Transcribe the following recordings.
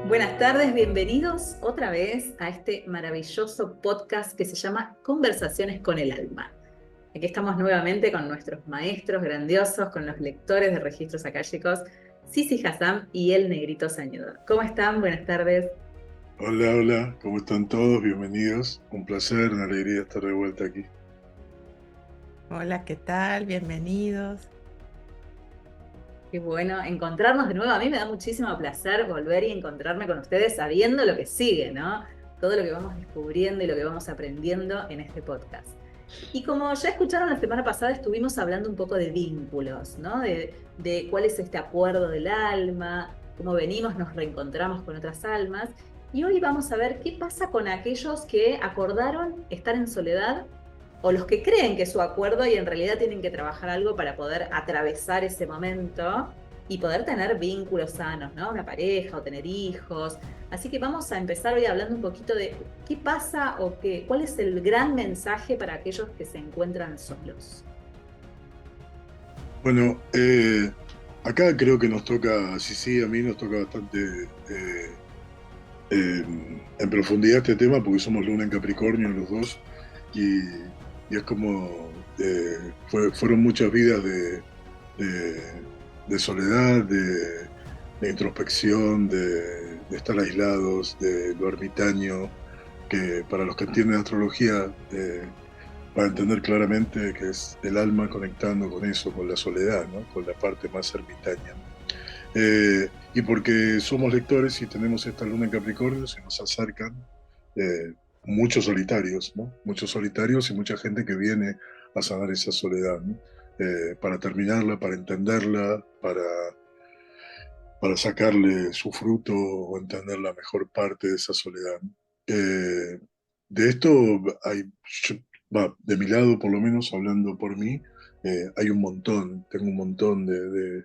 Buenas tardes, bienvenidos otra vez a este maravilloso podcast que se llama Conversaciones con el Alma. Aquí estamos nuevamente con nuestros maestros grandiosos, con los lectores de registros akáshicos, Sisi Hassam y el Negrito Sañudo. ¿Cómo están? Buenas tardes. Hola, hola, ¿cómo están todos? Bienvenidos. Un placer, una alegría estar de vuelta aquí. Hola, ¿qué tal? Bienvenidos. Qué bueno encontrarnos de nuevo. A mí me da muchísimo placer volver y encontrarme con ustedes sabiendo lo que sigue, ¿no? Todo lo que vamos descubriendo y lo que vamos aprendiendo en este podcast. Y como ya escucharon la semana pasada, estuvimos hablando un poco de vínculos, ¿no? De cuál es este acuerdo del alma, cómo venimos, nos reencontramos con otras almas. Y hoy vamos a ver qué pasa con aquellos que acordaron estar en soledad o los que creen que es su acuerdo y en realidad tienen que trabajar algo para poder atravesar ese momento y poder tener vínculos sanos, ¿no? Una pareja o tener hijos. Así que vamos a empezar hoy hablando un poquito de qué pasa o cuál es el gran mensaje para aquellos que se encuentran solos. Bueno, acá creo que nos toca, sí, a mí nos toca bastante en profundidad este tema porque somos Luna en Capricornio los dos y, y es como, fueron muchas vidas de soledad, de introspección, de estar aislados, de lo ermitaño, que para los que entienden astrología, para entender claramente que es el alma conectando con eso, con la soledad, ¿no? Con la parte más ermitaña. Y porque somos lectores y tenemos esta luna en Capricornio, se nos acercan eh, muchos solitarios, ¿no? Muchos solitarios y mucha gente que viene a sanar esa soledad, ¿no? Para terminarla, para entenderla, para sacarle su fruto o entender la mejor parte de esa soledad. Eh, de esto hay, de mi lado por lo menos, hablando por mí, hay un montón, tengo un montón de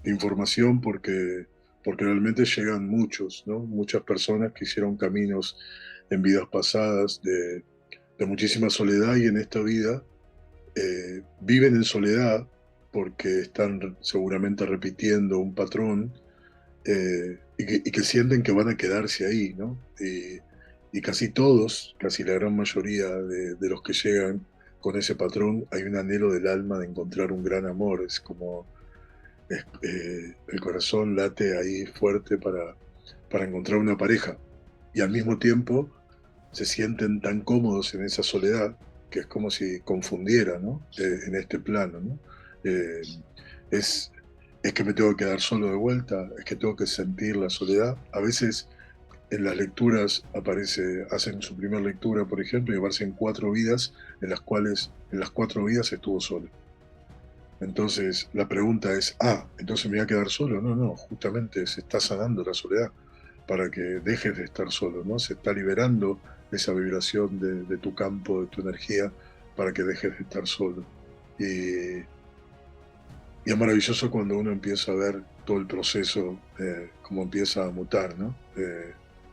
información porque realmente llegan muchos, ¿no? Muchas personas que hicieron caminos en vidas pasadas de muchísima soledad y en esta vida viven en soledad porque están seguramente repitiendo un patrón y que sienten que van a quedarse ahí, ¿no? Y casi todos, casi la gran mayoría de los que llegan con ese patrón, hay un anhelo del alma de encontrar un gran amor, es como el corazón late ahí fuerte para encontrar una pareja y al mismo tiempo se sienten tan cómodos en esa soledad que es como si confundiera, ¿no? En este plano, ¿no? Eh, es, es que me tengo que quedar solo de vuelta, es que tengo que sentir la soledad. A veces en las lecturas aparece, hacen su primera lectura, por ejemplo, y aparecen 4 vidas en las cuales en las 4 vidas estuvo solo. Entonces la pregunta es, entonces me voy a quedar solo. No, no, justamente se está sanando la soledad para que dejes de estar solo, ¿no? Se está liberando esa vibración de tu campo, de tu energía, para que dejes de estar solo. Y, y es maravilloso cuando uno empieza a ver todo el proceso, cómo empieza a mutar, ¿no?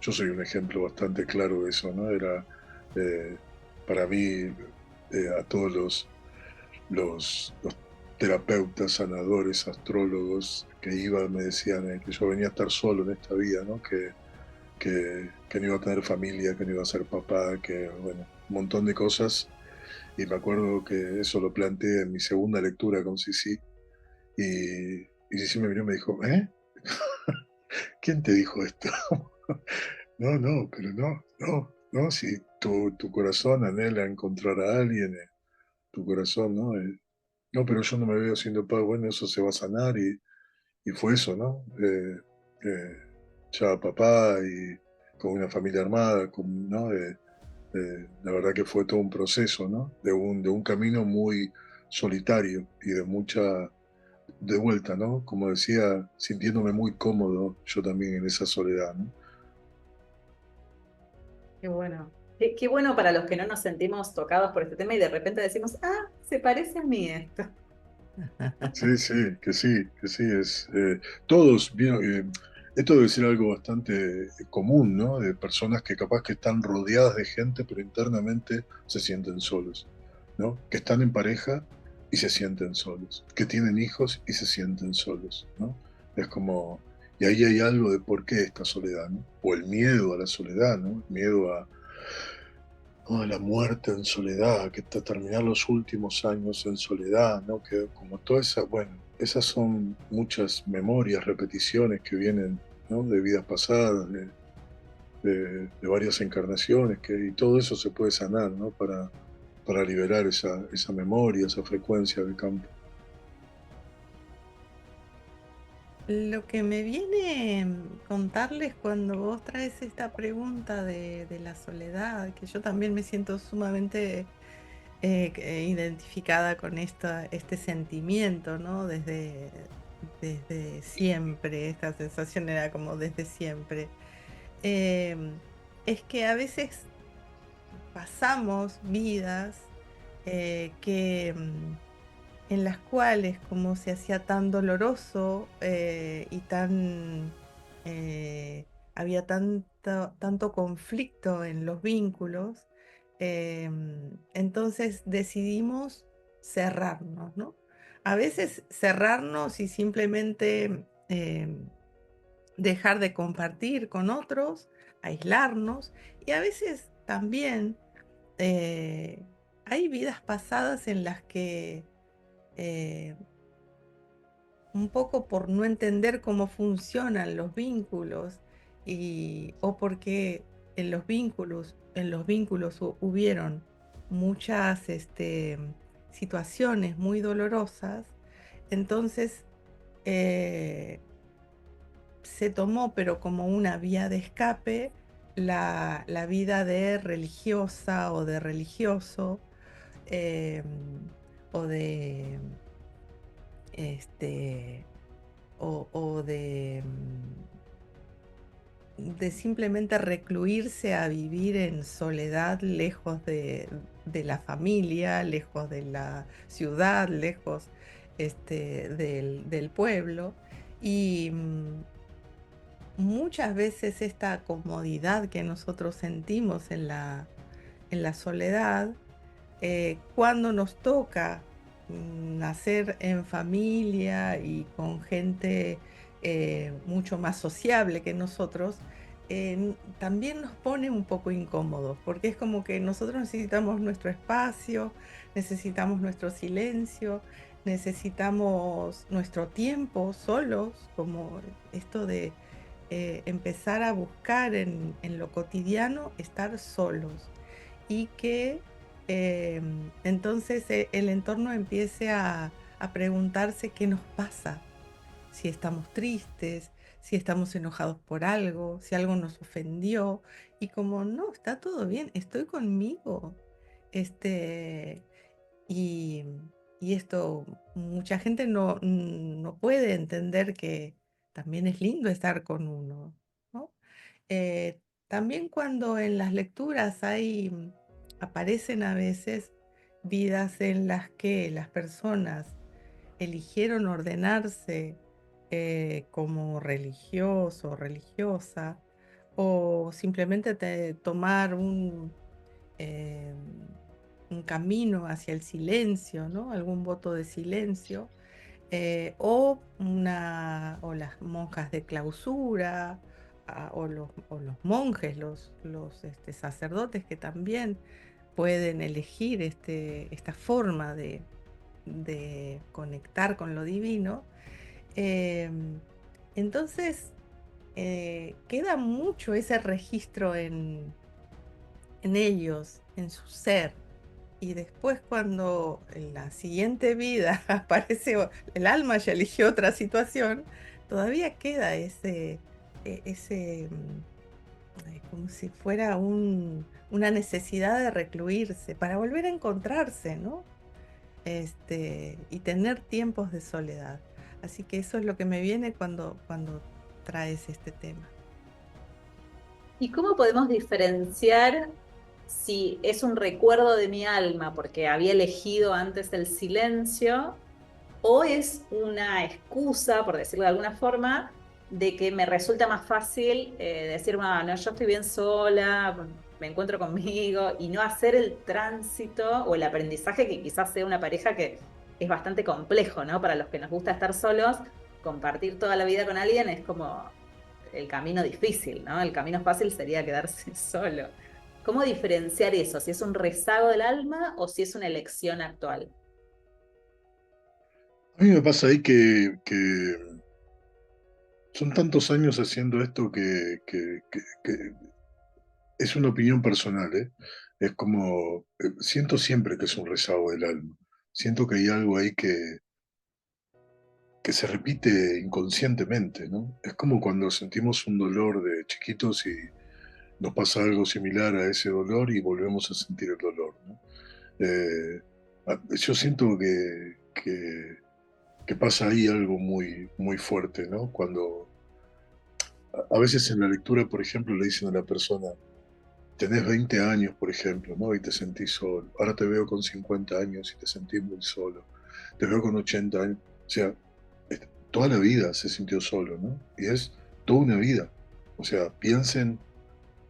Yo soy un ejemplo bastante claro de eso, ¿no? Era, eh, para mí, a todos los terapeutas, sanadores, astrólogos que iban me decían que yo venía a estar solo en esta vida, ¿no? Que no iba a tener familia, que no iba a ser papá, que, bueno, un montón de cosas. Y me acuerdo que eso lo planteé en mi segunda lectura con Sisi. Y Sisi me miró y me dijo, ¿Quién te dijo esto? No, no, pero no, no, no, si tu corazón anhela encontrar a alguien, tu corazón, ¿no? No, pero yo no me veo siendo padre, bueno, eso se va a sanar y fue eso, ¿no? Ya papá y con una familia armada, ¿no? La verdad que fue todo un proceso, ¿no? De un camino muy solitario y de mucha, de vuelta, ¿no? Como decía, sintiéndome muy cómodo yo también en esa soledad, ¿no? Qué bueno. Qué bueno para los que no nos sentimos tocados por este tema y de repente decimos, se parece a mí esto. Sí, sí, todos, esto debe ser algo bastante común, ¿no? De personas que capaz que están rodeadas de gente, pero internamente se sienten solos, ¿no? Que están en pareja y se sienten solos, que tienen hijos y se sienten solos, ¿no? Es como, Y ahí hay algo de por qué esta soledad, ¿no? O el miedo a la soledad, ¿no? El miedo a, ¿no?, a la muerte en soledad, que terminar los últimos años en soledad, ¿no? Que como toda esa, bueno, esas son muchas memorias, repeticiones que vienen, ¿no?, de vidas pasadas, de varias encarnaciones, y todo eso se puede sanar, ¿no? Para liberar esa memoria, esa frecuencia de campo. Lo que me viene contarles cuando vos traes esta pregunta de la soledad, que yo también me siento sumamente identificada con este sentimiento, ¿no? Desde siempre, esta sensación era como desde siempre. Em, es que a veces pasamos vidas en las cuales, como se hacía tan doloroso y había tanto conflicto en los vínculos, entonces decidimos cerrarnos, ¿no? A veces cerrarnos y simplemente dejar de compartir con otros, aislarnos, y a veces también eh, hay vidas pasadas en las que eh, un poco por no entender cómo funcionan los vínculos o porque en los vínculos hubieron muchas situaciones muy dolorosas, entonces eh, se tomó, pero como una vía de escape, la vida de religiosa o de religioso, eh, o de este o de simplemente recluirse a vivir en soledad, lejos de la familia, lejos de la ciudad, lejos del pueblo. Y muchas veces esta comodidad que nosotros sentimos en la soledad, cuando nos toca nacer en familia y con gente mucho más sociable que nosotros, también nos pone un poco incómodos, porque es como que nosotros necesitamos nuestro espacio, necesitamos nuestro silencio, necesitamos nuestro tiempo solos, como esto de empezar a buscar en lo cotidiano estar solos y que entonces el entorno empiece a preguntarse qué nos pasa, si estamos tristes, si estamos enojados por algo, si algo nos ofendió, y como no, está todo bien, estoy conmigo. Este, y, y esto, mucha gente no puede entender que también es lindo estar con uno, ¿no? Eh, También cuando en las lecturas aparecen a veces vidas en las que las personas eligieron ordenarse como religioso o religiosa, o simplemente tomar eh, un camino hacia el silencio, ¿no? Algún voto de silencio, o las monjas de clausura, o los monjes, los sacerdotes que también pueden elegir esta forma de conectar con lo divino. Em, entonces, queda mucho ese registro en ellos, en su ser. Y después cuando en la siguiente vida aparece, el alma ya eligió otra situación, todavía queda como si fuera una necesidad de recluirse para volver a encontrarse, ¿no? Y tener tiempos de soledad. Así que eso es lo que me viene cuando traes este tema. ¿Y cómo podemos diferenciar si es un recuerdo de mi alma porque había elegido antes el silencio o es una excusa, por decirlo de alguna forma, de que me resulta más fácil decir, bueno, no, yo estoy bien sola, me encuentro conmigo, y no hacer el tránsito o el aprendizaje que quizás sea una pareja que es bastante complejo, ¿no? Para los que nos gusta estar solos, compartir toda la vida con alguien es como el camino difícil, ¿no? El camino fácil sería quedarse solo. ¿Cómo diferenciar eso? Si es un rezago del alma o si es una elección actual. A mí me pasa ahí que son tantos años haciendo esto que es una opinión personal, ¿eh? Es como, siento siempre que es un rezago del alma. Siento que hay algo ahí que se repite inconscientemente, ¿no? Es como cuando sentimos un dolor de chiquitos y nos pasa algo similar a ese dolor y volvemos a sentir el dolor, ¿no? Yo siento que pasa ahí algo muy fuerte, ¿no? Cuando a veces en la lectura, por ejemplo, le dicen a la persona, tenés 20 años, por ejemplo, ¿no? Y te sentís solo. Ahora te veo con 50 años y te sentís muy solo. Te veo con 80 años. O sea, toda la vida se sintió solo, ¿no? Y es toda una vida. O sea, piensen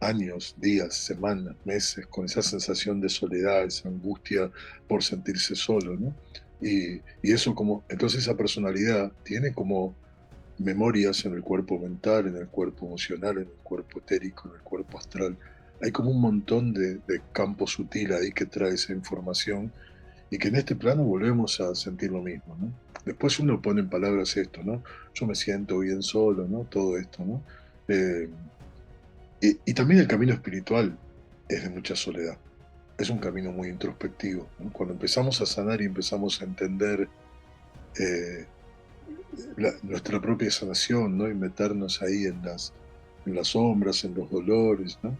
años, días, semanas, meses, con esa sensación de soledad, esa angustia por sentirse solo, ¿no? Y eso como, entonces esa personalidad tiene como memorias en el cuerpo mental, en el cuerpo emocional, en el cuerpo etérico, en el cuerpo astral. Hay como un montón de campo sutil ahí que trae esa información y que en este plano volvemos a sentir lo mismo, ¿no? Después uno pone en palabras esto, ¿no? Yo me siento bien solo, ¿no? Todo esto, ¿no? Eh, y también el camino espiritual es de mucha soledad. Es un camino muy introspectivo, ¿no? Cuando empezamos a sanar y empezamos a entender eh, nuestra propia sanación, ¿no? Y meternos ahí en las sombras, en los dolores, ¿no?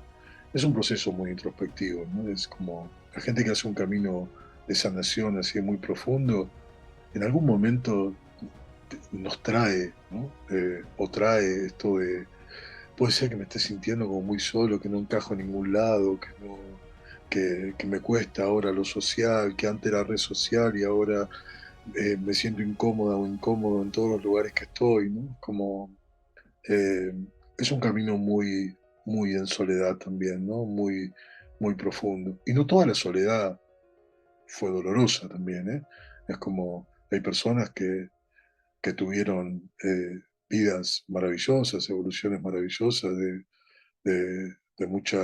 Es un proceso muy introspectivo, ¿no? Es como la gente que hace un camino de sanación así muy profundo, en algún momento nos trae, ¿no? O trae esto de, puede ser que me esté sintiendo como muy solo, que no encajo en ningún lado, que no, que me cuesta ahora lo social, que antes era red social y ahora me siento incómoda o incómodo en todos los lugares que estoy, ¿no? Como eh, es un camino muy en soledad también, ¿no? Muy profundo. Y no toda la soledad fue dolorosa también, ¿eh? Es como hay personas que tuvieron vidas maravillosas, evoluciones maravillosas de mucha,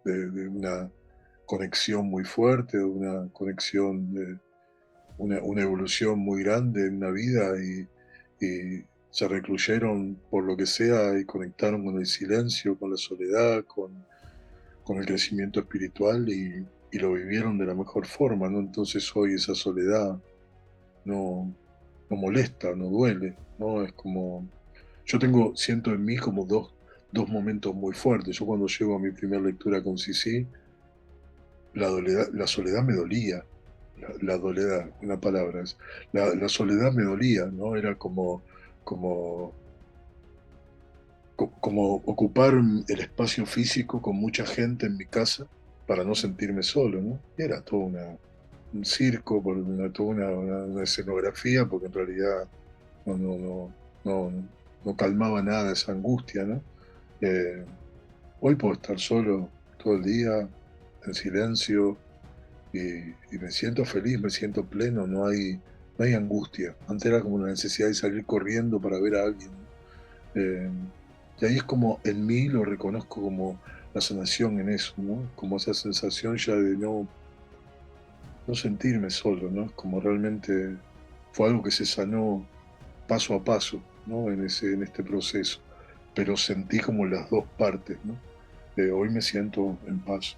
de una conexión muy fuerte, de una conexión de una evolución muy grande en la vida y se recluyeron por lo que sea y conectaron con el silencio, con la soledad, con el crecimiento espiritual y lo vivieron de la mejor forma, ¿no? Entonces hoy esa soledad no, no molesta, no duele, ¿no? Es como, yo siento en mí como dos momentos muy fuertes. Yo cuando llego a mi primera lectura con Sisi, la soledad me dolía, la soledad, una palabra es, la soledad me dolía, ¿no? Era como, como ocupar el espacio físico con mucha gente en mi casa para no sentirme solo, ¿no? Y era todo un circo, toda una escenografía, porque en realidad no, no, no, no calmaba nada esa angustia, ¿no? Eh, Hoy puedo estar solo todo el día, en silencio, y me siento feliz, me siento pleno, no hay angustia. Antes era como una necesidad de salir corriendo para ver a alguien, ¿no? Eh, y ahí es como en mí lo reconozco como la sanación en eso, ¿no? Como esa sensación ya de no sentirme solo, ¿no? Como realmente fue algo que se sanó paso a paso, ¿no? En este proceso. Pero sentí como las dos partes, ¿no? Hoy me siento en paz.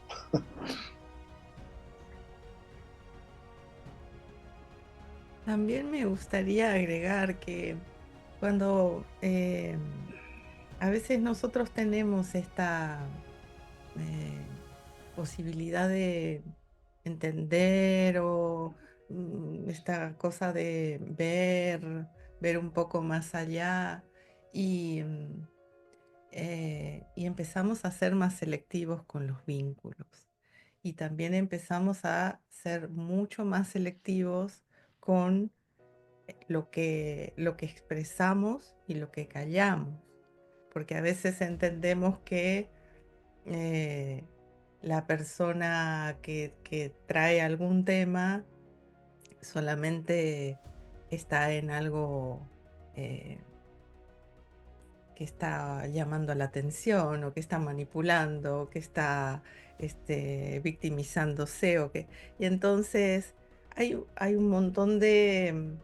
También me gustaría agregar que cuando a veces nosotros tenemos esta eh, posibilidad de entender o esta cosa de ver un poco más allá y, y empezamos a ser más selectivos con los vínculos. Y también empezamos a ser mucho más selectivos con lo que expresamos y lo que callamos, porque a veces entendemos que eh, la persona que trae algún tema solamente está en algo está llamando la atención o que está manipulando o que está victimizándose y entonces hay un montón de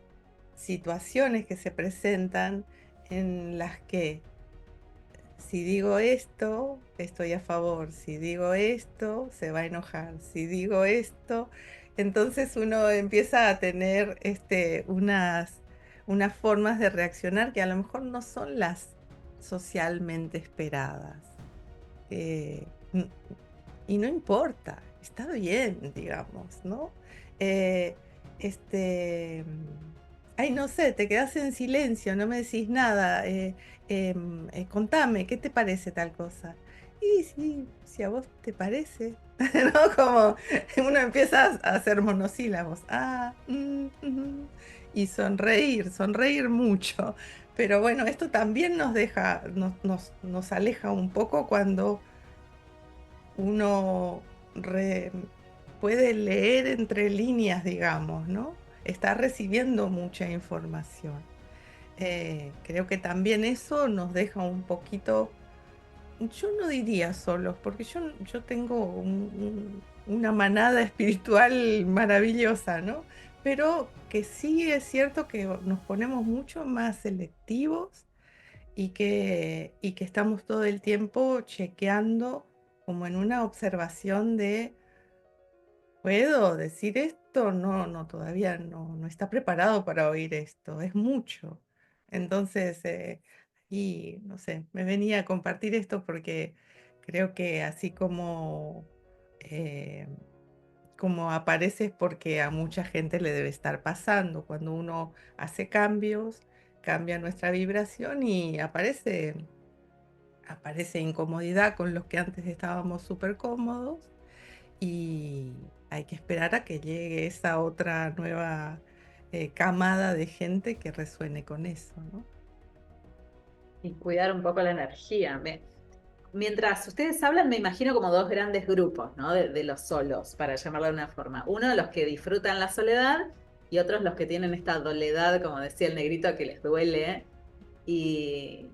situaciones que se presentan en las que si digo esto, estoy a favor. Si digo esto, se va a enojar. Si digo esto, entonces uno empieza a tener unas formas de reaccionar que a lo mejor no son las socialmente esperadas. Eh, n- y no importa, está bien, digamos, ¿no? Eh, ay, no sé, te quedas en silencio, no me decís nada, contame, ¿qué te parece tal cosa? Y sí, si a vos te parece, ¿no? Como uno empieza a hacer monosílabos, y sonreír mucho. Pero bueno, esto también nos deja, nos aleja un poco cuando uno re- puede leer entre líneas, digamos, ¿no? Está recibiendo mucha información. Creo que también eso nos deja un poquito, yo no diría solos, porque yo tengo una manada espiritual maravillosa, ¿no? Pero que sí es cierto que nos ponemos mucho más selectivos y que estamos todo el tiempo chequeando como en una observación de, ¿puedo decir esto? No, no, todavía no está preparado para oír esto, es mucho. Entonces, y no sé, me venía a compartir esto porque creo que así eh, como aparece es porque a mucha gente le debe estar pasando. Cuando uno hace cambios, cambia nuestra vibración y aparece incomodidad con los que antes estábamos súper cómodos y hay que esperar a que llegue esa otra nueva camada de gente que resuene con eso, ¿no? Y cuidar un poco la energía. Mientras ustedes hablan, me imagino como dos grandes grupos, ¿no? De los solos, para llamarlo de una forma. Uno, los que disfrutan la soledad y otros los que tienen esta doledad, como decía el negrito, que les duele y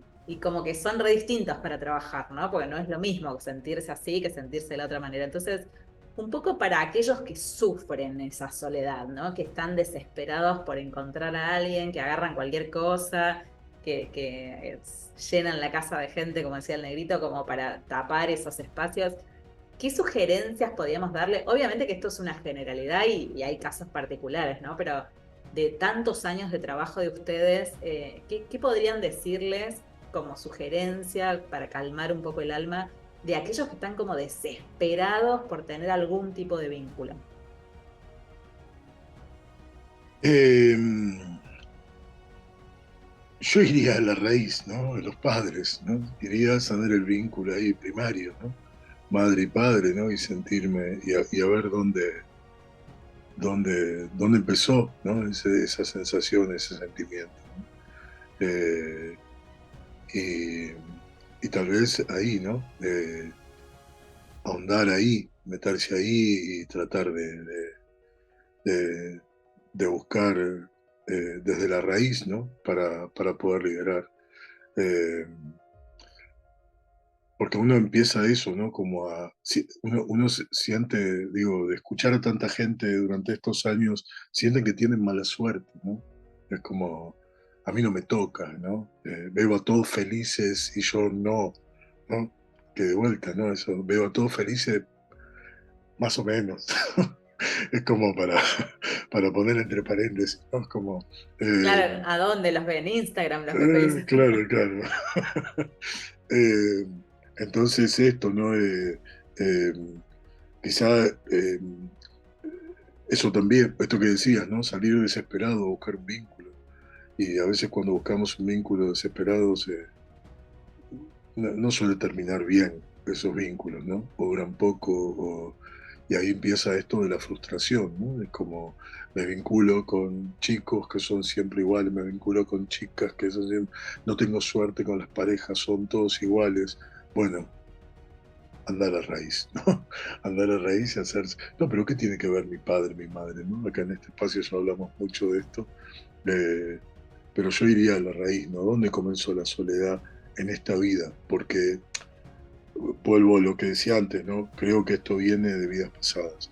como que son re distintos para trabajar, ¿no? Porque no es lo mismo sentirse así que sentirse de la otra manera. Entonces, un poco para aquellos que sufren esa soledad, ¿no? Que están desesperados por encontrar a alguien, que agarran cualquier cosa, que llenan la casa de gente, como decía el negrito, como para tapar esos espacios. ¿Qué sugerencias podríamos darle? Obviamente que esto es una generalidad y hay casos particulares, ¿no? Pero de tantos años de trabajo de ustedes, ¿qué podrían decirles como sugerencia para calmar un poco el alma de aquellos que están como desesperados por tener algún tipo de vínculo? Eh, yo iría a la raíz, ¿no? A los padres, ¿no? Iría a sanar el vínculo ahí primario, ¿no? Madre y padre, ¿no? Y sentirme, y a ver dónde empezó, ¿no? Esa sensación, ese sentimiento, ¿no? Eh, y, y tal vez ahí, ¿no? Ahondar ahí, meterse ahí y tratar de, de buscar desde la raíz, ¿no? Para poder liberar. Eh, Porque uno empieza eso, ¿no? Como uno se siente, digo, de escuchar a tanta gente durante estos años, sienten que tienen mala suerte, ¿no? Es como, a mí no me toca, ¿no? Veo a todos felices y yo no, ¿no? Que de vuelta, ¿no? Eso, veo a todos felices, más o menos. Es como para poner entre paréntesis, ¿no? Es como, eh, Claro, ¿a dónde los ven? Instagram los ve felices. claro, claro. Eh, entonces esto, ¿no? Eh, Quizá eso también, esto que decías, ¿no? Salir desesperado a buscar un vínculo. Y a veces cuando buscamos un vínculo desesperado no suele terminar bien esos vínculos, ¿no? O duran poco, y ahí empieza esto de la frustración, ¿no? Es como me vinculo con chicos que son siempre iguales, me vinculo con chicas que son siempre, no tengo suerte con las parejas, son todos iguales. Bueno, andar a raíz, ¿no? Andar a raíz y hacerse. No, pero ¿qué tiene que ver mi padre, mi madre, ¿no? Acá en este espacio ya hablamos mucho de esto, pero yo iría a la raíz, ¿no? ¿Dónde comenzó la soledad en esta vida, porque vuelvo a lo que decía antes, ¿no? Creo que esto viene de vidas pasadas.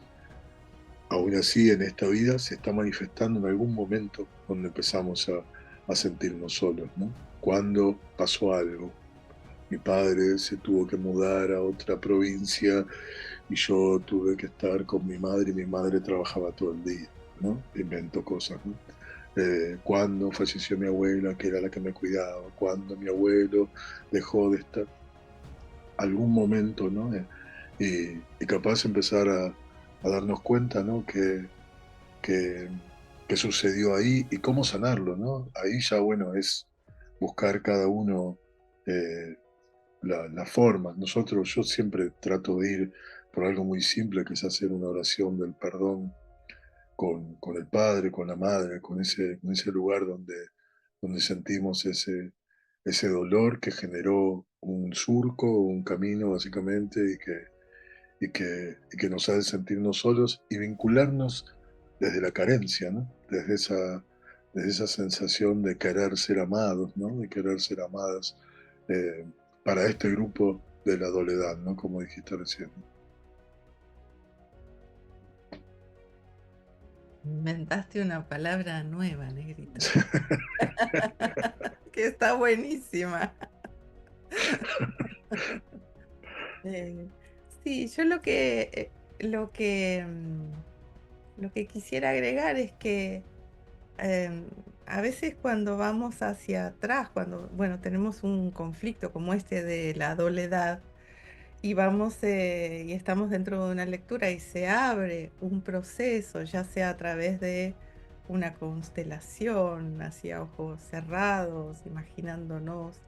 Aún así, en esta vida se está manifestando en algún momento donde empezamos a sentirnos solos, ¿no? Cuando pasó algo. Mi padre se tuvo que mudar a otra provincia y yo tuve que estar con mi madre y mi madre trabajaba todo el día, ¿no? Inventó cosas, ¿no? Cuando falleció mi abuela, que era la que me cuidaba, cuando mi abuelo dejó de estar, algún momento, ¿no? Y capaz empezar a darnos cuenta, ¿no? Que, que sucedió ahí y cómo sanarlo, ¿no? Ahí ya, bueno, es buscar cada uno la forma. Yo siempre trato de ir por algo muy simple, que es hacer una oración del perdón con el Padre, con la Madre, con ese lugar donde sentimos ese dolor que generó un surco, un camino básicamente, y que nos hace sentirnos solos y vincularnos desde la carencia, ¿no? Desde esa sensación de querer ser amados, ¿no? De querer ser amadas eh, para este grupo de la soledad, ¿no? Como dijiste recién. Inventaste una palabra nueva, Negrito, que está buenísima. Eh, sí, yo lo que quisiera agregar es que em, a veces cuando vamos hacia atrás, cuando, bueno, tenemos un conflicto como este de la doledad y vamos y estamos dentro de una lectura y se abre un proceso, ya sea a través de una constelación, hacia ojos cerrados, imaginándonos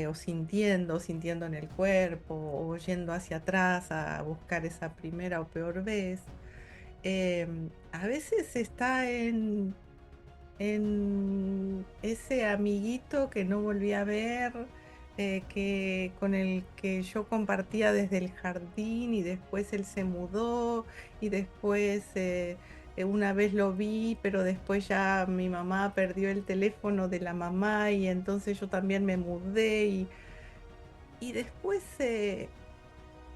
o sintiendo en el cuerpo, o yendo hacia atrás a buscar esa primera o peor vez, a veces está en ese amiguito que no volví a ver, con el que yo compartía desde el jardín y después él se mudó y después una vez lo vi, pero después ya mi mamá perdió el teléfono de la mamá y entonces yo también me mudé y después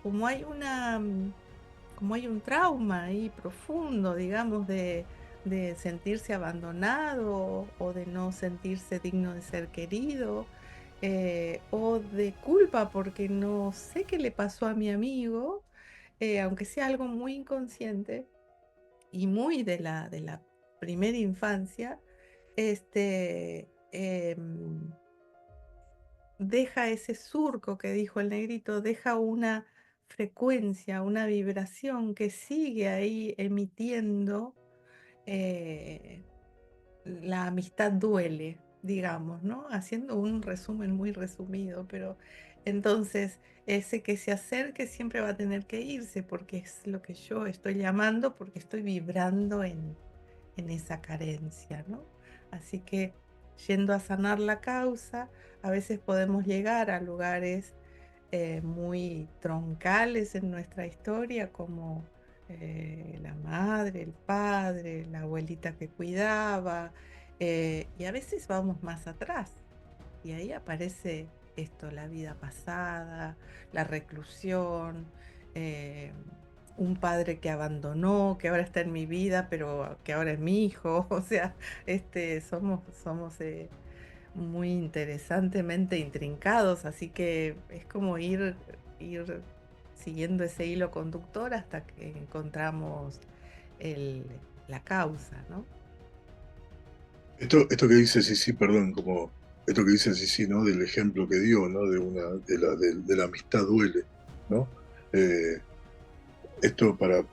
como hay como hay un trauma ahí profundo, digamos, de sentirse abandonado o de no sentirse digno de ser querido, o de culpa porque no sé qué le pasó a mi amigo, aunque sea algo muy inconsciente y muy de la primera infancia, deja ese surco que dijo el negrito, deja una frecuencia, una vibración que sigue ahí emitiendo. eh, la amistad duele, digamos, ¿no? Haciendo un resumen muy resumido, pero entonces ese que se acerque siempre va a tener que irse porque es lo que yo estoy llamando, porque estoy vibrando en esa carencia, ¿no? Así que yendo a sanar la causa, a veces podemos llegar a lugares muy troncales en nuestra historia, como la madre, el padre, la abuelita que cuidaba, y a veces vamos más atrás, y ahí aparece esto, la vida pasada, la reclusión, eh, un padre que abandonó, que ahora está en mi vida, pero que ahora es mi hijo. O sea, somos muy interesantemente intrincados, así que es como ir siguiendo ese hilo conductor hasta que encontramos el- la causa, ¿no? Esto que dice Sisi, perdón, como esto que dice Sisi, ¿no? Del ejemplo que dio, ¿no? De la amistad duele, ¿no? Eh, Esto para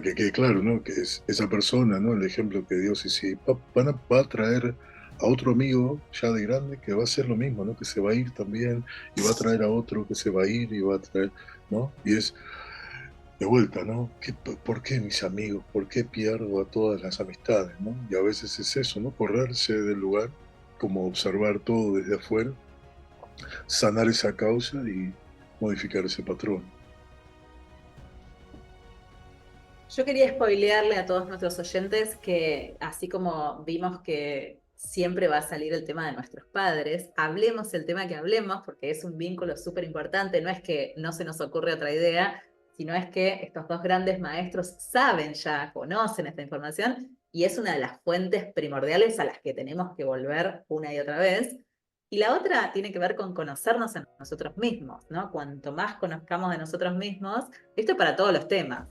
que quede claro, ¿no? Que es esa persona, ¿no? El ejemplo que dio Sisi, va a traer a otro amigo ya de grande que va a hacer lo mismo, ¿no? Que se va a ir también y va a traer a otro que se va a ir y va a traer, ¿no? Y es de vuelta, ¿no? ¿Por qué mis amigos? ¿Por qué pierdo a todas las amistades, ¿no? Y a veces es eso, ¿no? Correrse del lugar, como observar todo desde afuera, sanar esa causa y modificar ese patrón. Yo quería spoilearle a todos nuestros oyentes que, así como vimos que siempre va a salir el tema de nuestros padres. Hablemos el tema que hablemos, porque es un vínculo súper importante. No es que no se nos ocurre otra idea, sino es que estos dos grandes maestros saben ya, conocen esta información, y es una de las fuentes primordiales a las que tenemos que volver una y otra vez. Y la otra tiene que ver con conocernos a nosotros mismos, ¿no? Cuanto más conozcamos de nosotros mismos, esto para todos los temas.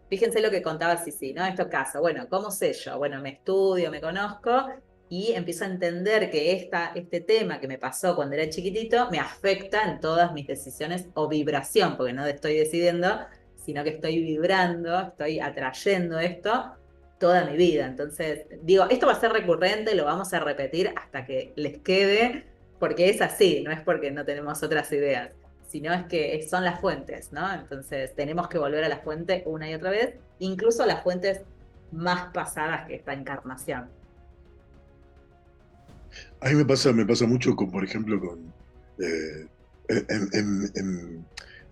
Fíjense lo que contaba Sisi, ¿no? Esto caso, bueno, ¿cómo sé yo? Bueno, me estudio, me conozco y empiezo a entender que este tema que me pasó cuando era chiquitito me afecta en todas mis decisiones o vibración, porque no estoy decidiendo, sino que estoy vibrando, estoy atrayendo esto toda mi vida. Entonces, digo, esto va a ser recurrente, lo vamos a repetir hasta que les quede, porque es así, no es porque no tenemos otras ideas, sino es que son las fuentes, ¿no? Entonces tenemos que volver a la fuente una y otra vez, incluso a las fuentes más pasadas que esta encarnación. A mí me pasa mucho con, por ejemplo, con eh,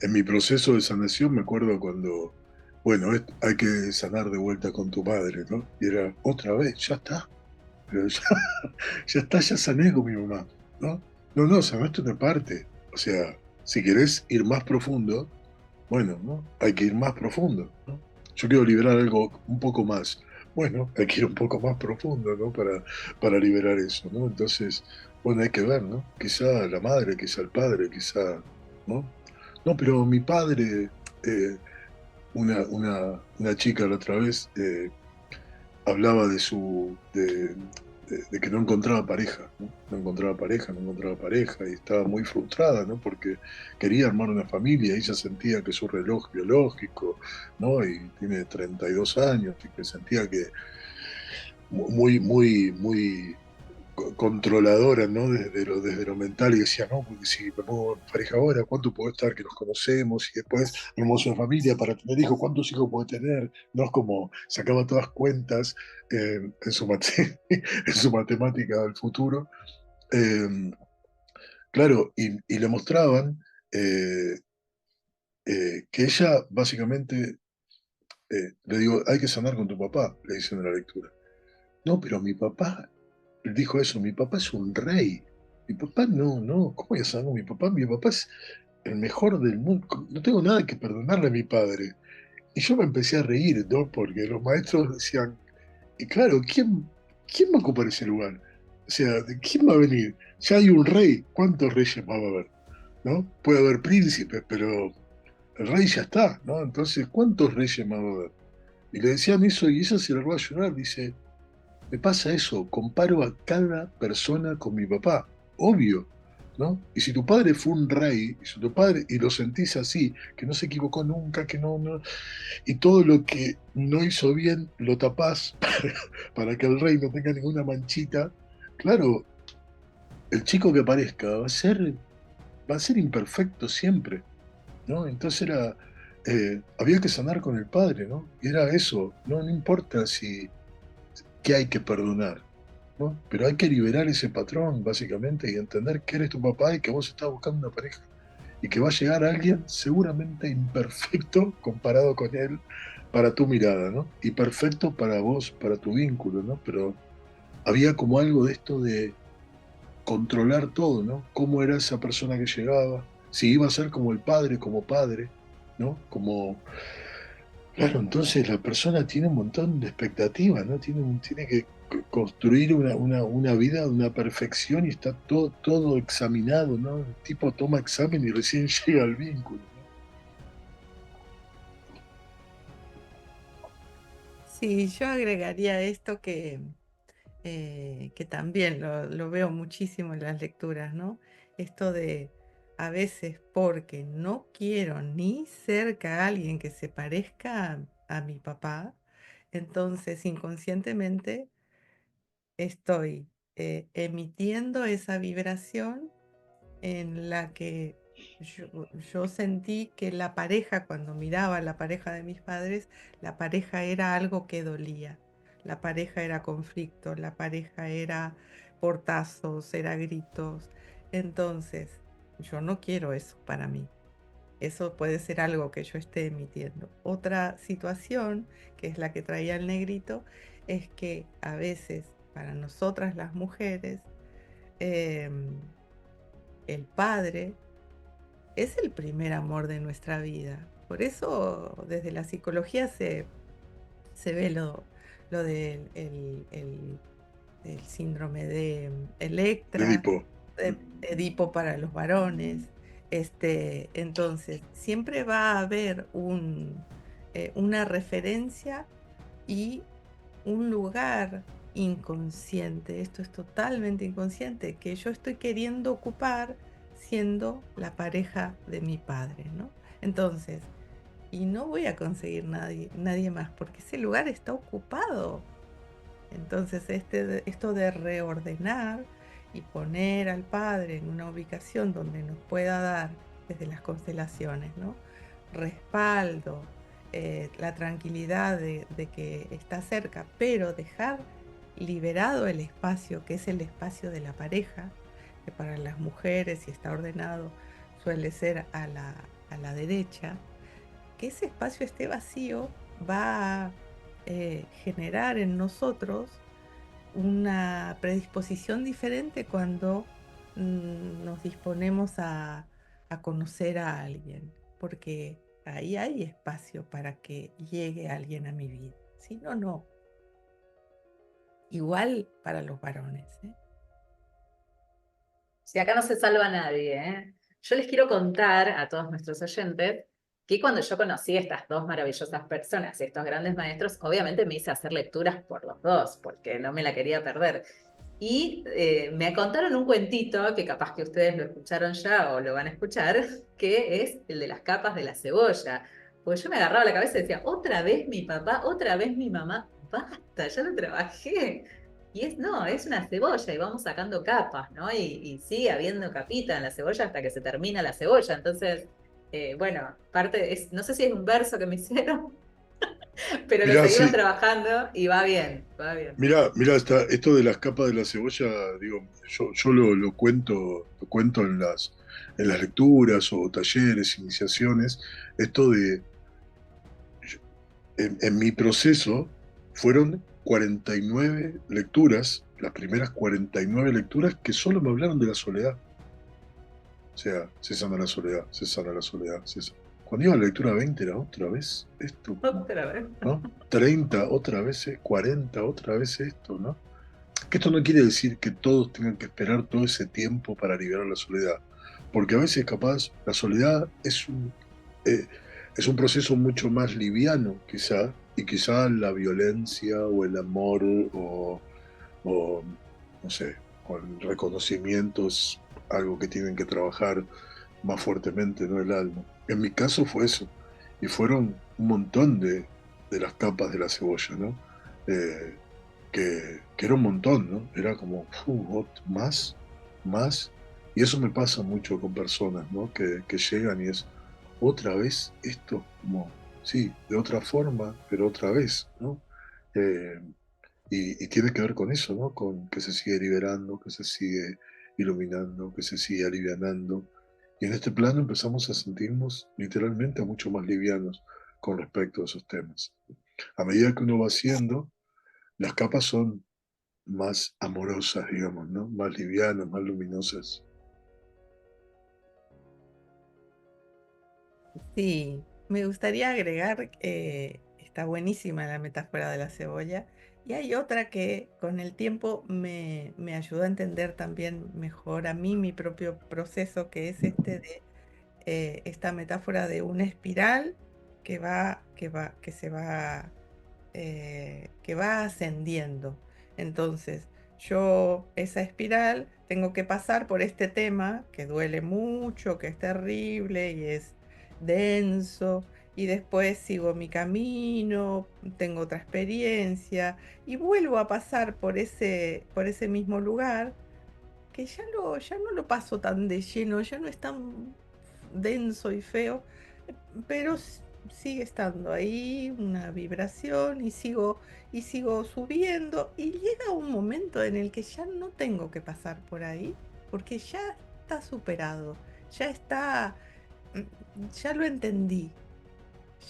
en mi proceso de sanación, me acuerdo cuando, bueno, hay que sanar de vuelta con tu padre, ¿no? Y era otra vez, ya está, pero ya, ya está, ya sané con mi mamá, ¿no? No, no, sanaste una parte. O sea, si querés ir más profundo, bueno, ¿no? Hay que ir más profundo, ¿no? Yo quiero liberar algo un poco más. Bueno, hay que ir un poco más profundo, ¿no? Para liberar eso, ¿no? Entonces, bueno, hay que ver, ¿no? Quizá la madre, quizá el padre, quizá, ¿no? No, pero mi padre, eh, una chica la otra vez, hablaba de que no encontraba pareja, ¿no? No encontraba pareja, no encontraba pareja, y estaba muy frustrada, ¿no? Porque quería armar una familia, y ella sentía que su reloj biológico, ¿no? Y tiene 32 años, y que sentía que muy controladora, ¿no? Desde lo mental, y decía, no, porque si me pongo en pareja ahora, ¿cuánto puede estar que nos conocemos? Y después tenemos una familia para tener hijos, ¿cuántos hijos puede tener? No es como sacaba todas cuentas en en su matemática del futuro. Eh, claro, y le mostraban eh, que ella básicamente, le digo, hay que sanar con tu papá, le dicen en la lectura. No, pero mi papá él dijo eso, mi papá es un rey. Mi papá no, no, ¿cómo ya sabemos mi papá? Mi papá es el mejor del mundo. No tengo nada que perdonarle a mi padre. Y yo me empecé a reír, ¿no? Porque los maestros decían, y claro, ¿quién va a ocupar ese lugar? O sea, ¿quién va a venir? Ya hay un rey, ¿cuántos reyes va a haber? ¿No? Puede haber príncipes, pero el rey ya está, ¿no? Entonces, ¿cuántos reyes va a haber? Y le decían eso y ella se largó a llorar, dice, me pasa eso, comparo a cada persona con mi papá, obvio, ¿no? Y si tu padre fue un rey, y si tu padre, y lo sentís así, que no se equivocó nunca, que no, no, y todo lo que no hizo bien lo tapás para que el rey no tenga ninguna manchita, claro, el chico que aparezca va a ser imperfecto siempre, ¿no? Entonces había que sanar con el padre, ¿no? Y era eso, no, no importa si, qué hay que perdonar, ¿no? Pero hay que liberar ese patrón, básicamente, y entender que eres tu papá y que vos estás buscando una pareja. Y que va a llegar alguien seguramente imperfecto comparado con él para tu mirada, ¿no? Y perfecto para vos, para tu vínculo, ¿no? Pero había como algo de esto de controlar todo, ¿no? Cómo era esa persona que llegaba, si iba a ser como el padre, como padre, ¿no? Como claro, entonces la persona tiene un montón de expectativas, ¿no? Tiene que construir una vida de una perfección y está todo examinado, ¿no? El tipo toma examen y recién llega al vínculo, ¿no? Sí, yo agregaría esto que también lo veo muchísimo en las lecturas, ¿no? Esto de a veces porque no quiero ni cerca a alguien que se parezca a mi papá, entonces inconscientemente estoy emitiendo esa vibración en la que yo sentí que la pareja, cuando miraba a la pareja de mis padres, la pareja era algo que dolía. La pareja era conflicto, la pareja era portazos, era gritos. Entonces, yo no quiero eso para mí. Eso puede ser algo que yo esté emitiendo. Otra situación, que es la que traía el negrito, es que a veces para nosotras las mujeres, el padre es el primer amor de nuestra vida. Por eso desde la psicología se ve lo del el síndrome de De Electra, Edipo. de Edipo para los varones. Entonces, siempre va a haber una referencia y un lugar inconsciente, esto es totalmente inconsciente, que yo estoy queriendo ocupar siendo la pareja de mi padre, ¿no? Entonces, y no voy a conseguir nadie más, porque ese lugar está ocupado. Entonces, esto de reordenar y poner al padre en una ubicación donde nos pueda dar, desde las constelaciones, ¿no? Respaldo, la tranquilidad de que está cerca, pero dejar liberado el espacio, que es el espacio de la pareja, que para las mujeres, si está ordenado, suele ser a la derecha, que ese espacio esté vacío va a generar en nosotros una predisposición diferente cuando nos disponemos a conocer a alguien, porque ahí hay espacio para que llegue alguien a mi vida. Si no, no. Igual para los varones, ¿eh? Si acá no se salva nadie, ¿eh? Yo les quiero contar a todos nuestros oyentes que cuando yo conocí a estas dos maravillosas personas, estos grandes maestros, obviamente me hice hacer lecturas por los dos, porque no me la quería perder. Y me contaron un cuentito, que capaz que ustedes lo escucharon ya o lo van a escuchar, que es el de las capas de la cebolla. Porque yo me agarraba la cabeza y decía, otra vez mi papá, otra vez mi mamá, basta, ya lo trabajé. Y no, es una cebolla y vamos sacando capas, ¿no? Y sigue habiendo capita en la cebolla hasta que se termina la cebolla. Entonces, bueno, no sé si es un verso que me hicieron, pero lo Mirá, seguimos sí, trabajando y va bien, va bien. mirá, esto de las capas de la cebolla, digo, yo lo cuento en las lecturas o talleres, iniciaciones, esto de, en mi proceso fueron 49 lecturas, las primeras 49 lecturas que solo me hablaron de la soledad. O sea, se sana la soledad, se sana la soledad. Cuando iba a la lectura 20 era otra vez esto, Otra vez. ¿no? 30 otra vez, 40 otra vez esto, ¿no? Que esto no quiere decir que todos tengan que esperar todo ese tiempo para liberar la soledad, porque a veces capaz la soledad eh, es un proceso mucho más liviano, quizá, y quizá la violencia o el amor o no sé, o el reconocimiento es algo que tienen que trabajar más fuertemente, ¿no? El alma. En mi caso fue eso, y fueron un montón de las capas de la cebolla, ¿no? Eh, que era un montón, ¿no? Era como, más, más. Y eso me pasa mucho con personas, ¿no? Que llegan y es otra vez esto, como, sí, de otra forma, pero otra vez, ¿no? Eh, y tiene que ver con eso, ¿no? Con que se sigue liberando, que se sigue iluminando, que se sigue alivianando. Y en este plano empezamos a sentirnos literalmente mucho más livianos con respecto a esos temas. A medida que uno va haciendo, las capas son más amorosas, digamos, ¿no? Más livianas, más luminosas. Sí, me gustaría agregar, está buenísima la metáfora de la cebolla, y hay otra que con el tiempo me ayudó a entender también mejor a mí mi propio proceso, que es esta metáfora de una espiral que va ascendiendo. Entonces, yo esa espiral tengo que pasar por este tema que duele mucho, que es terrible y es denso, y después sigo mi camino, tengo otra experiencia y vuelvo a pasar por ese mismo lugar que ya no lo paso tan de lleno, ya no es tan denso y feo, pero sigue estando ahí una vibración y sigo subiendo y llega un momento en el que ya no tengo que pasar por ahí porque ya está superado, ya está, ya lo entendí,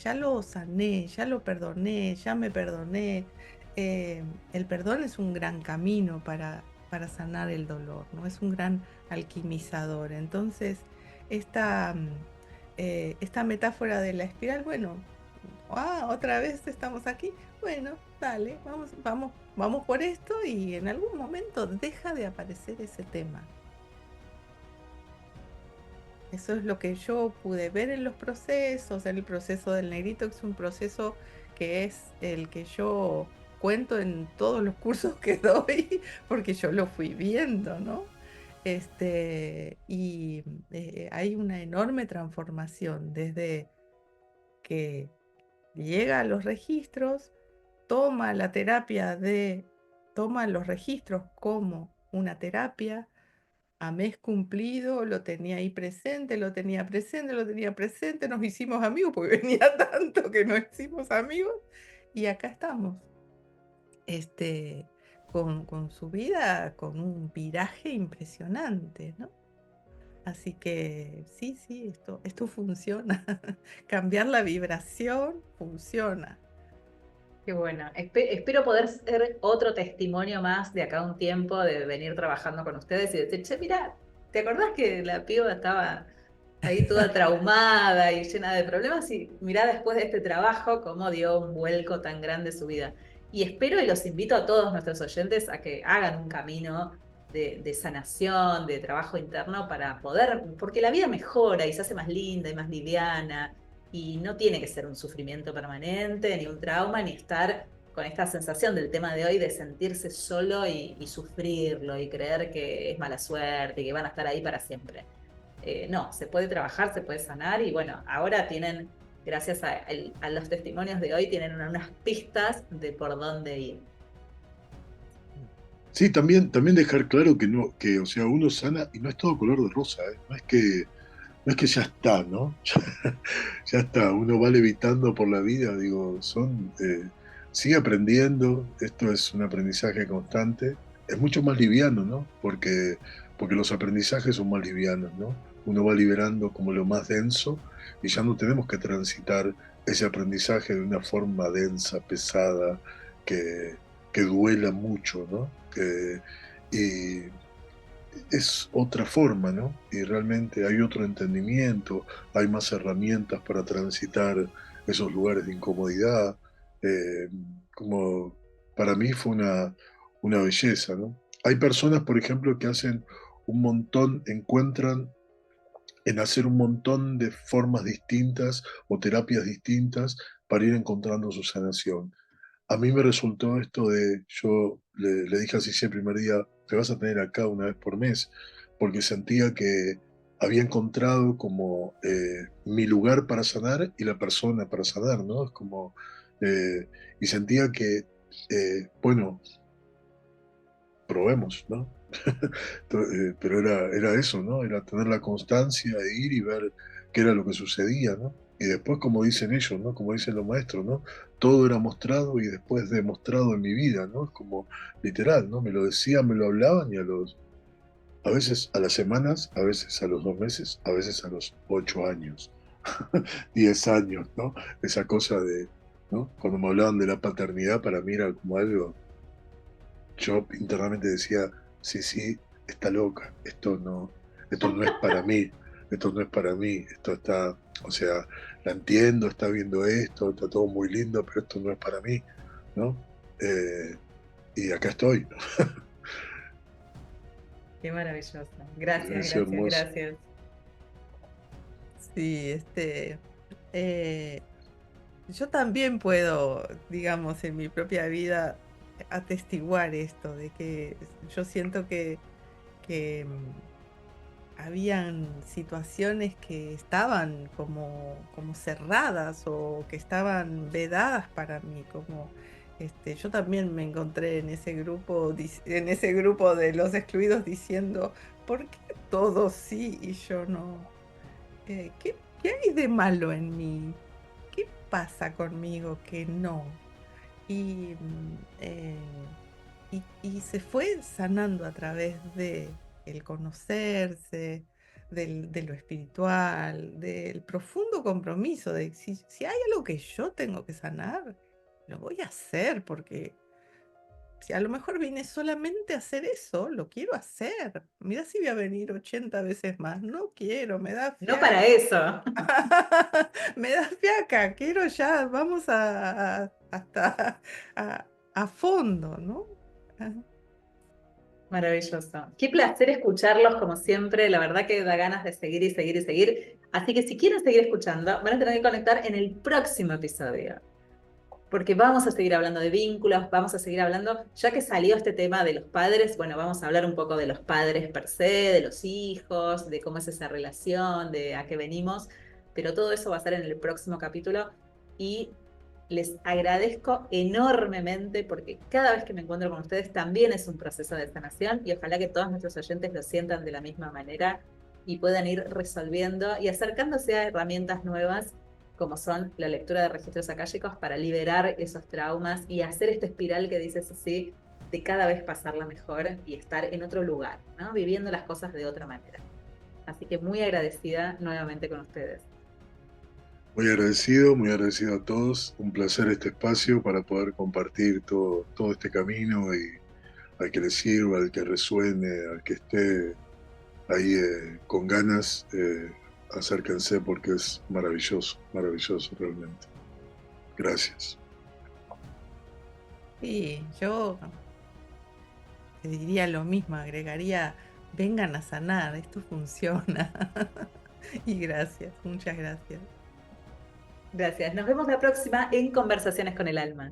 ya lo sané, ya lo perdoné, ya me perdoné. el perdón es un gran camino para sanar el dolor, ¿no? Es un gran alquimizador. Entonces, esta, esta metáfora de la espiral, bueno, otra vez estamos aquí, bueno, dale, vamos por esto y en algún momento deja de aparecer ese tema. Eso es lo que yo pude ver en los procesos, en el proceso del negrito, que es un proceso que es el que yo cuento en todos los cursos que doy, porque yo lo fui viendo, ¿no? Y hay una enorme transformación desde que llega a los registros, toma los registros como una terapia. A mes cumplido lo tenía ahí presente, lo tenía presente, lo tenía presente, nos hicimos amigos, porque venía tanto que nos hicimos amigos, y acá estamos, este, con su vida, con un viraje impresionante, ¿no? Así que sí, esto funciona. Cambiar la vibración funciona. Qué bueno. Espero poder ser otro testimonio más de acá a un tiempo de venir trabajando con ustedes y decir, che, mira, ¿te acordás que la piba estaba ahí toda traumada y llena de problemas? Y mirá después de este trabajo cómo dio un vuelco tan grande su vida. Y espero y los invito a todos nuestros oyentes a que hagan un camino de sanación, de trabajo interno para poder, porque la vida mejora y se hace más linda y más liviana y no tiene que ser un sufrimiento permanente, ni un trauma, ni estar con esta sensación del tema de hoy de sentirse solo y sufrirlo y creer que es mala suerte y que van a estar ahí para siempre. No, se puede trabajar, se puede sanar y bueno, ahora tienen, gracias a los testimonios de hoy, tienen unas pistas de por dónde ir. Sí, también dejar claro que no, que, o sea, uno sana y no es todo color de rosa, ¿eh? No es que ya está, ¿no? Ya está, uno va levitando por la vida, digo, sigue aprendiendo, esto es un aprendizaje constante, es mucho más liviano, ¿no? Porque los aprendizajes son más livianos, ¿no? Uno va liberando como lo más denso y ya no tenemos que transitar ese aprendizaje de una forma densa, pesada, que, que duela mucho, ¿no? Y es otra forma, ¿no? Y realmente hay otro entendimiento, hay más herramientas para transitar esos lugares de incomodidad. eh, Como para mí fue una belleza, ¿no? Hay personas, por ejemplo, que hacen un montón, encuentran en hacer un montón de formas distintas o terapias distintas para ir encontrando su sanación. A mí me resultó esto yo le dije así el primer día, te vas a tener acá una vez por mes, porque sentía que había encontrado como mi lugar para sanar y la persona para sanar, ¿no? Es como, y sentía que, bueno, probemos, ¿no? Pero era eso, ¿no? Era tener la constancia de ir y ver qué era lo que sucedía, ¿no? Y después, como dicen ellos, ¿no? Como dicen los maestros, ¿no? Todo era mostrado y después demostrado en mi vida, ¿no? Es como literal, ¿no? Me lo decían, me lo hablaban y a veces a las semanas, a veces a los 2 meses, a veces a los 8 años, 10 años, ¿no? Esa cosa de, ¿no? Cuando me hablaban de la paternidad, para mí era como algo, yo internamente decía, sí, sí, está loca, esto no es para mí, esto no es para mí, esto está, o sea, la entiendo, está viendo esto, está todo muy lindo, pero esto no es para mí, ¿no? Eh, y acá estoy, ¿no? Qué maravilloso. Me Gracias, pareció gracias, hermoso. gracias. Sí, eh, yo también puedo, digamos, en mi propia vida atestiguar esto, de que yo siento que habían situaciones que estaban como cerradas o que estaban vedadas para mí, como yo también me encontré en ese grupo, en ese grupo de los excluidos diciendo, ¿por qué todos sí y yo no? ¿Qué hay de malo en mí? ¿Qué pasa conmigo que no? Y se fue sanando a través de el conocerse, de lo espiritual, del profundo compromiso de si hay algo que yo tengo que sanar, lo voy a hacer porque Si a lo mejor vine solamente a hacer eso, lo quiero hacer. Mira si voy a venir 80 veces más. No quiero, me da No fiaca. para eso. Me da fiaca, quiero ya, vamos hasta a fondo, ¿no? Ah, Maravilloso. Qué placer escucharlos como siempre. La verdad que da ganas de seguir y seguir y seguir. Así que si quieren seguir escuchando, van a tener que conectar en el próximo episodio. Porque vamos a seguir hablando de vínculos, vamos a seguir hablando, ya que salió este tema de los padres, bueno, vamos a hablar un poco de los padres per se, de los hijos, de cómo es esa relación, de a qué venimos, pero todo eso va a estar en el próximo capítulo y les agradezco enormemente porque cada vez que me encuentro con ustedes también es un proceso de sanación y ojalá que todos nuestros oyentes lo sientan de la misma manera y puedan ir resolviendo y acercándose a herramientas nuevas como son la lectura de registros akáshicos para liberar esos traumas y hacer esta espiral que dices así, de cada vez pasarla mejor y estar en otro lugar, ¿no? Viviendo las cosas de otra manera. Así que muy agradecida nuevamente con ustedes. Muy agradecido a todos. Un placer este espacio para poder compartir todo este camino y al que le sirva, al que resuene, al que esté ahí con ganas, acérquense porque es maravilloso, maravilloso realmente. Gracias. sí, yo te diría lo mismo, agregaría, vengan a sanar, esto funciona. Y gracias, muchas gracias. Gracias. Nos vemos la próxima en Conversaciones con el Alma.